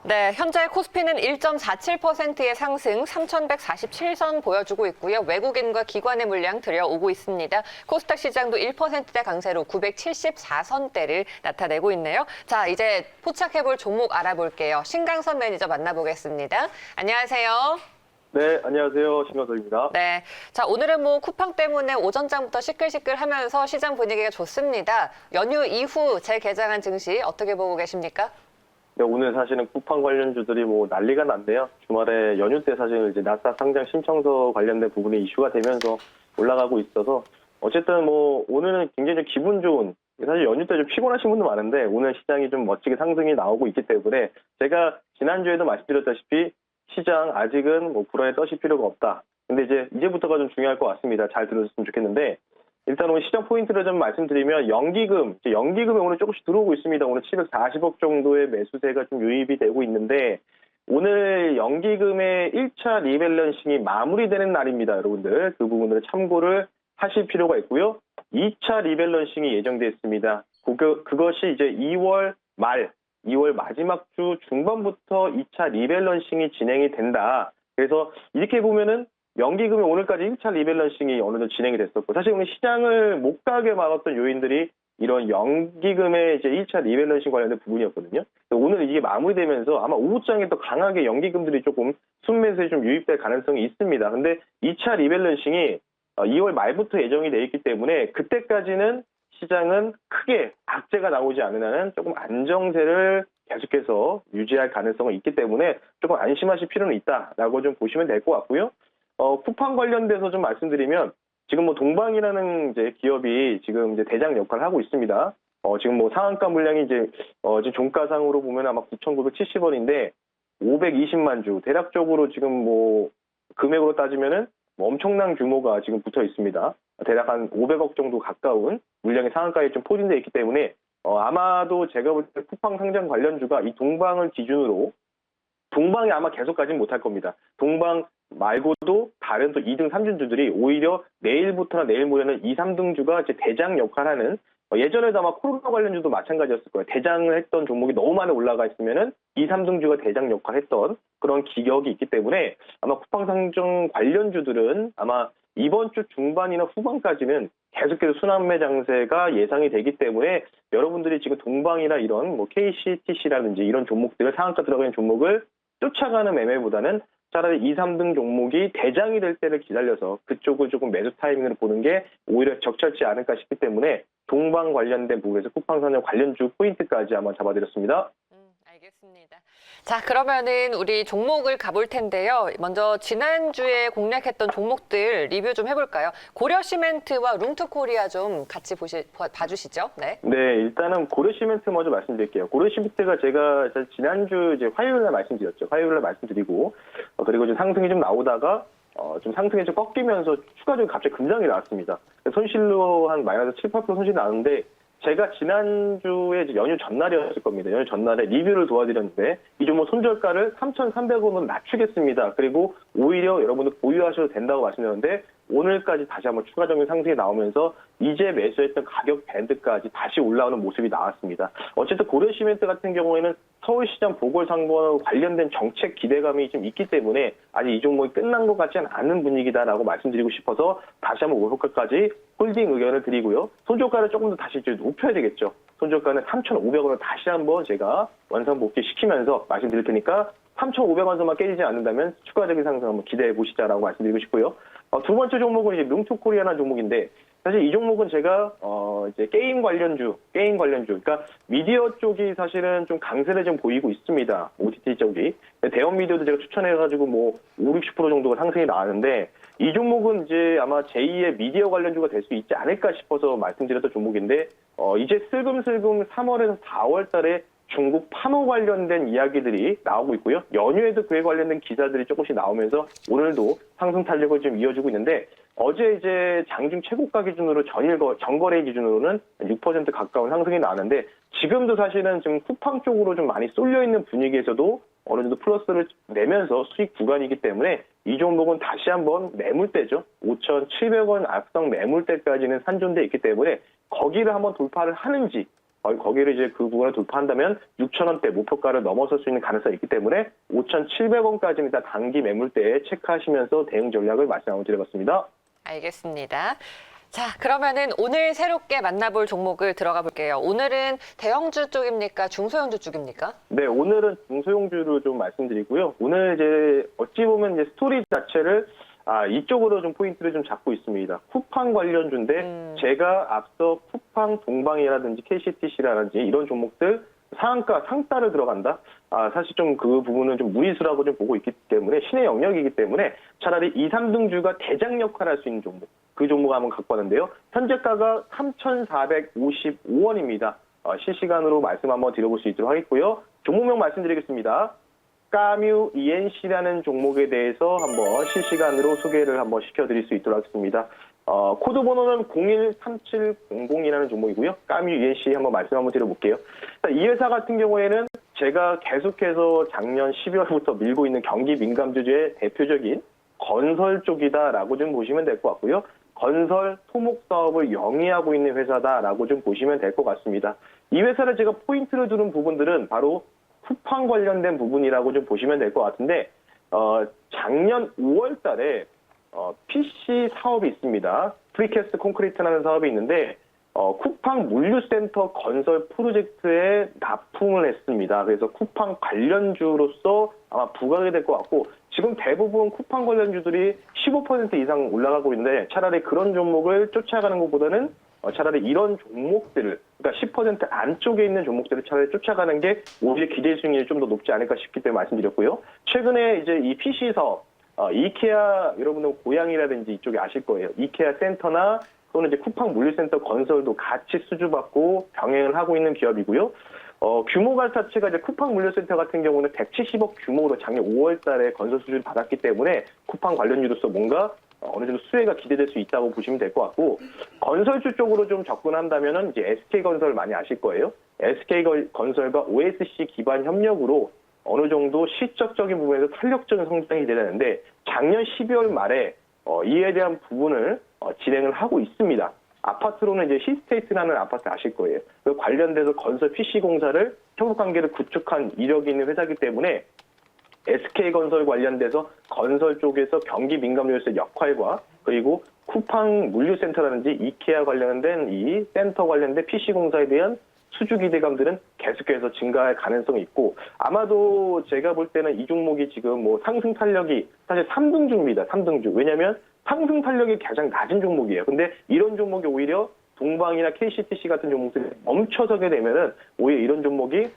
네, 현재 코스피는 1.47%의 상승 3,147선 보여주고 있고요. 외국인과 기관의 물량 들여오고 있습니다. 코스닥 시장도 1%대 강세로 974선대를 나타내고 있네요. 자, 이제 포착해볼 종목 알아볼게요. 신강선 매니저 만나보겠습니다. 안녕하세요. 네, 안녕하세요. 신강선입니다. 네, 자 오늘은 쿠팡 때문에 오전장부터 시끌시끌하면서 시장 분위기가 좋습니다. 연휴 이후 재개장한 증시 어떻게 보고 계십니까? 네, 오늘 사실은 쿠팡 관련주들이 난리가 났네요. 주말에 연휴 때 사실 이제 나스닥 상장 신청서 관련된 부분이 이슈가 되면서 올라가고 있어서 어쨌든 오늘은 굉장히 좀 기분 좋은, 사실 연휴 때 좀 피곤하신 분도 많은데 오늘 시장이 좀 멋지게 상승이 나오고 있기 때문에 제가 지난주에도 말씀드렸다시피 시장 아직은 불안에 떠실 필요가 없다. 근데 이제부터가 좀 중요할 것 같습니다. 잘 들으셨으면 좋겠는데 일단 오늘 시장 포인트를 좀 말씀드리면 연기금이 오늘 조금씩 들어오고 있습니다. 오늘 740억 정도의 매수세가 좀 유입이 되고 있는데 오늘 연기금의 1차 리밸런싱이 마무리되는 날입니다. 여러분들 그 부분을 참고를 하실 필요가 있고요. 2차 리밸런싱이 예정되어 있습니다. 그것이 이제 2월 마지막 주 중반부터 2차 리밸런싱이 진행이 된다. 그래서 이렇게 보면은 연기금이 오늘까지 1차 리밸런싱이 어느 정도 진행이 됐었고 사실 오늘 시장을 못 가게 막았던 요인들이 이런 연기금의 이제 1차 리밸런싱 관련된 부분이었거든요. 오늘 이게 마무리되면서 아마 오후장에 더 강하게 연기금들이 조금 순매수에 좀 유입될 가능성이 있습니다. 근데 2차 리밸런싱이 2월 말부터 예정이 돼 있기 때문에 그때까지는 시장은 크게 악재가 나오지 않는 한은 조금 안정세를 계속해서 유지할 가능성이 있기 때문에 조금 안심하실 필요는 있다라고 좀 보시면 될 것 같고요. 쿠팡 관련돼서 좀 말씀드리면 지금 동방이라는 이제 기업이 지금 이제 대장 역할을 하고 있습니다. 지금 상한가 물량이 지금 종가상으로 보면 아마 9,970원인데 520만 주 대략적으로 지금 금액으로 따지면은 엄청난 규모가 지금 붙어 있습니다. 대략 한 500억 정도 가까운 물량의 상한가에 좀 포진되어 있기 때문에 아마도 제가 볼 때 쿠팡 상장 관련주가 이 동방을 기준으로 동방이 아마 계속 가진 못할 겁니다. 동방 말고도 다른 또 2등, 3등주들이 오히려 내일부터나 내일 모레는 2, 3등주가 이제 대장 역할하는 예전에도 아마 코로나 관련주도 마찬가지였을 거예요. 대장을 했던 종목이 너무 많이 올라가 있으면은 2, 3등주가 대장 역할을 했던 그런 기억이 있기 때문에 아마 쿠팡 상장 관련주들은 아마 이번 주 중반이나 후반까지는 계속해서 순환매 장세가 예상이 되기 때문에 여러분들이 지금 동방이나 이런 KCTC라든지 이런 종목들을 상한가 들어가 있는 종목을 쫓아가는 매매보다는 차라리 2, 3등 종목이 대장이 될 때를 기다려서 그쪽을 조금 매수 타이밍을 보는 게 오히려 적절치 않을까 싶기 때문에 동방 관련된 부분에서 쿠팡 상장 관련주 포인트까지 아마 잡아드렸습니다. 알겠습니다. 자, 그러면은 우리 종목을 가볼 텐데요. 먼저 지난주에 공략했던 종목들 리뷰 좀 해볼까요? 고려시멘트와 룽투코리아 좀 같이 봐주시죠. 네. 네, 일단은 고려시멘트 먼저 말씀드릴게요. 고려시멘트가 제가 지난주 화요일날 말씀드렸죠. 화요일날 말씀드리고 그리고 좀 상승이 좀 나오다가 좀 상승이 좀 꺾이면서 추가적으로 갑자기 급락이 나왔습니다. 손실로 한 마이너스 7, 8% 손실이 나왔는데 제가 지난주에 연휴 전날이었을 겁니다. 연휴 전날에 리뷰를 도와드렸는데 이 종목 손절가를 3,300원으로 낮추겠습니다. 그리고 오히려 여러분들 보유하셔도 된다고 말씀드렸는데 오늘까지 다시 한번 추가적인 상승이 나오면서 이제 매수했던 가격 밴드까지 다시 올라오는 모습이 나왔습니다. 어쨌든 고려시멘트 같은 경우에는 서울시장 보궐선거 관련된 정책 기대감이 좀 있기 때문에 아직 이 종목이 끝난 것 같지는 않은 분위기다라고 말씀드리고 싶어서 다시 한번 목표가까지 홀딩 의견을 드리고요. 손절가를 조금 더 다시 높여야 되겠죠. 손절가는 3,500원을 다시 한번 제가 원상복귀 시키면서 말씀드릴 테니까 3,500원서만 깨지지 않는다면 추가적인 상승 한번 기대해 보시자라고 말씀드리고 싶고요. 두 번째 종목은 이제 룽투코리아라는 종목인데 사실 이 종목은 제가 이제 게임 관련주, 그러니까 미디어 쪽이 사실은 좀 강세를 좀 보이고 있습니다. OTT 쪽이. 대형 미디어도 제가 추천해가지고 5, 60% 정도가 상승이 나왔는데 이 종목은 이제 아마 제2의 미디어 관련주가 될 수 있지 않을까 싶어서 말씀드렸던 종목인데 이제 슬금슬금 3월에서 4월 달에 중국 파노 관련된 이야기들이 나오고 있고요. 연휴에도 그에 관련된 기사들이 조금씩 나오면서 오늘도 상승 탄력을 좀 이어주고 있는데 어제 이제 장중 최고가 기준으로 전거래 기준으로는 6% 가까운 상승이 나왔는데 지금도 사실은 지금 쿠팡 쪽으로 좀 많이 쏠려 있는 분위기에서도 어느 정도 플러스를 내면서 수익 구간이기 때문에 이 종목은 다시 한번 매물대죠. 5,700원 악성 매물대까지는 산존돼 있기 때문에 거기를 한번 돌파를 하는지 거기를 이제 그 부분을 돌파한다면 6,000원대 목표가를 넘어설 수 있는 가능성이 있기 때문에 5,700원까지는 일단 단기 매물대에 체크하시면서 대응 전략을 말씀 한번 드려봤습니다. 알겠습니다. 자, 그러면은 오늘 새롭게 만나볼 종목을 들어가 볼게요. 오늘은 대형주 쪽입니까? 중소형주 쪽입니까? 네, 오늘은 중소형주를 좀 말씀드리고요. 오늘 이제 어찌 보면 이제 스토리 자체를 이쪽으로 좀 포인트를 좀 잡고 있습니다. 쿠팡 관련주인데 제가 앞서 쿠팡, 동방이라든지 KCTC라든지 이런 종목들 상한가, 상따를 들어간다. 사실 좀 그 부분은 좀 무리수라고 좀 보고 있기 때문에 신의 영역이기 때문에 차라리 2, 3등주가 대장 역할을 할 수 있는 종목. 그 종목 한번 갖고 왔는데요. 현재가가 3,455원입니다. 실시간으로 말씀 한번 드려볼 수 있도록 하겠고요. 종목명 말씀드리겠습니다. 까뮤 ENC라는 종목에 대해서 한번 실시간으로 소개를 한번 시켜드릴 수 있도록 하겠습니다. 코드 번호는 013700이라는 종목이고요. 까뮤 ENC 한번 말씀 한번 드려볼게요. 이 회사 같은 경우에는 제가 계속해서 작년 12월부터 밀고 있는 경기 민감주의 대표적인 건설 쪽이다라고 좀 보시면 될 것 같고요. 건설, 토목 사업을 영위하고 있는 회사다라고 좀 보시면 될 것 같습니다. 이 회사를 제가 포인트를 두는 부분들은 바로 쿠팡 관련된 부분이라고 좀 보시면 될 것 같은데, 작년 5월 달에 PC 사업이 있습니다. 프리캐스트 콘크리트라는 사업이 있는데, 쿠팡 물류센터 건설 프로젝트에 납품을 했습니다. 그래서 쿠팡 관련주로서 아마 부각이 될 것 같고, 지금 대부분 쿠팡 관련주들이 15% 이상 올라가고 있는데 차라리 그런 종목을 쫓아가는 것보다는 차라리 이런 종목들을, 그러니까 10% 안쪽에 있는 종목들을 차라리 쫓아가는 게 오히려 기대 수익률이 좀 더 높지 않을까 싶기 때문에 말씀드렸고요. 최근에 이제 이 PC 사업, 이케아 여러분들 고양이라든지 이쪽에 아실 거예요. 이케아 센터나 또는 이제 쿠팡 물류센터 건설도 같이 수주받고 병행을 하고 있는 기업이고요. 규모가 자체가 이제 쿠팡 물류센터 같은 경우는 170억 규모로 작년 5월 달에 건설 수주를 받았기 때문에 쿠팡 관련주로서 뭔가 어느 정도 수혜가 기대될 수 있다고 보시면 될 것 같고, 건설주 쪽으로 좀 접근한다면은 이제 SK건설 많이 아실 거예요. SK건설과 OSC 기반 협력으로 어느 정도 실적적인 부분에서 탄력적인 성장이 되는데 작년 12월 말에 이에 대한 부분을 진행을 하고 있습니다. 아파트로는 이제 히스테이트라는 아파트 아실 거예요. 그 관련돼서 건설 PC 공사를 협업 관계를 구축한 이력이 있는 회사이기 때문에 SK건설 관련돼서 건설 쪽에서 경기 민감주의 역할과 그리고 쿠팡 물류센터라든지 이케아 관련된 이 센터 관련된 PC 공사에 대한 수주 기대감들은 계속해서 증가할 가능성이 있고, 아마도 제가 볼 때는 이 종목이 지금 뭐 상승 탄력이 사실 3등주입니다. 3등주. 왜냐하면 상승 탄력이 가장 낮은 종목이에요. 근데 이런 종목이 오히려 동방이나 KCTC 같은 종목들이 멈춰서게 되면은 오히려 이런 종목이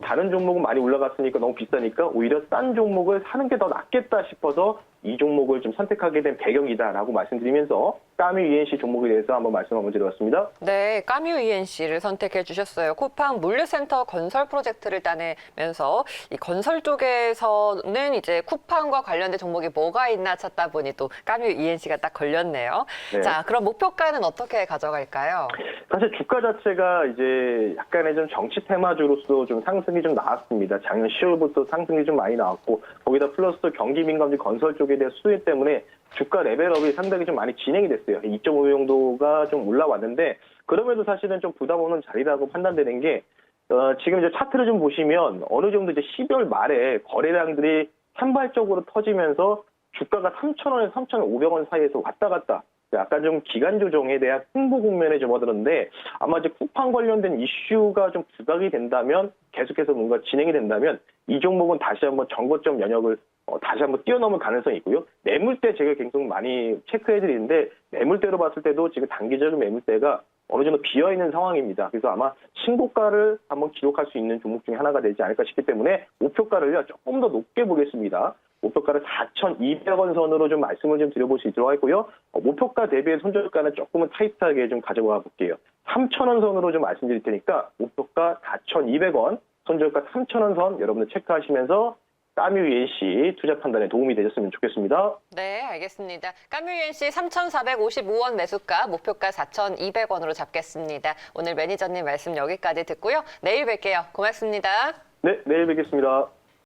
다른 종목은 많이 올라갔으니까 너무 비싸니까 오히려 싼 종목을 사는 게 더 낫겠다 싶어서 이 종목을 좀 선택하게 된 배경이다라고 말씀드리면서 까뮤 ENC 종목에 대해서 한번 말씀 한번 드려봤습니다. 네, 까뮤 ENC를 선택해 주셨어요. 쿠팡 물류센터 건설 프로젝트를 따내면서 이 건설 쪽에서는 이제 쿠팡과 관련된 종목이 뭐가 있나 찾다 보니 또 까뮤 ENC가 딱 걸렸네요. 네. 자, 그럼 목표가는 어떻게 가져갈까요? 사실 주가 자체가 이제 약간의 좀 정치 테마주로서 좀 상승이 좀 나왔습니다. 작년 10월부터 상승이 좀 많이 나왔고, 거기다 플러스 경기 민감주 건설 쪽에 대한 수혜 때문에 주가 레벨업이 상당히 좀 많이 진행이 됐어요. 2.5 정도가 좀 올라왔는데, 그럼에도 사실은 좀 부담 없는 자리라고 판단되는 게, 지금 이제 차트를 좀 보시면 어느 정도 이제 12월 말에 거래량들이 산발적으로 터지면서 주가가 3,000원에서 3,500원 사이에서 왔다 갔다 약간 좀 기간 조정에 대한 홍보 국면에 접어들었는데, 아마 이제 쿠팡 관련된 이슈가 좀 부각이 된다면, 계속해서 뭔가 진행이 된다면 이 종목은 다시 한번 정고점 영역을 다시 한번 뛰어넘을 가능성이 있고요. 매물대 제가 계속 많이 체크해드리는데, 매물대로 봤을 때도 지금 단기적인 매물대가 어느 정도 비어있는 상황입니다. 그래서 아마 신고가를 한번 기록할 수 있는 종목 중에 하나가 되지 않을까 싶기 때문에 목표가를요 조금 더 높게 보겠습니다. 목표가를 4,200원 선으로 좀 말씀을 좀 드려볼 수 있도록 하고요. 목표가 대비해 손절가는 조금은 타이트하게 좀 가져가 볼게요. 3,000원 선으로 좀 말씀드릴 테니까 목표가 4,200원, 손절가 3,000원 선 여러분들 체크하시면서 까뮤 ENC 투자 판단에 도움이 되셨으면 좋겠습니다. 네, 알겠습니다. 까뮤 ENC 3,455원 매수가, 목표가 4,200원으로 잡겠습니다. 오늘 매니저님 말씀 여기까지 듣고요. 내일 뵐게요. 고맙습니다. 네, 내일 뵙겠습니다.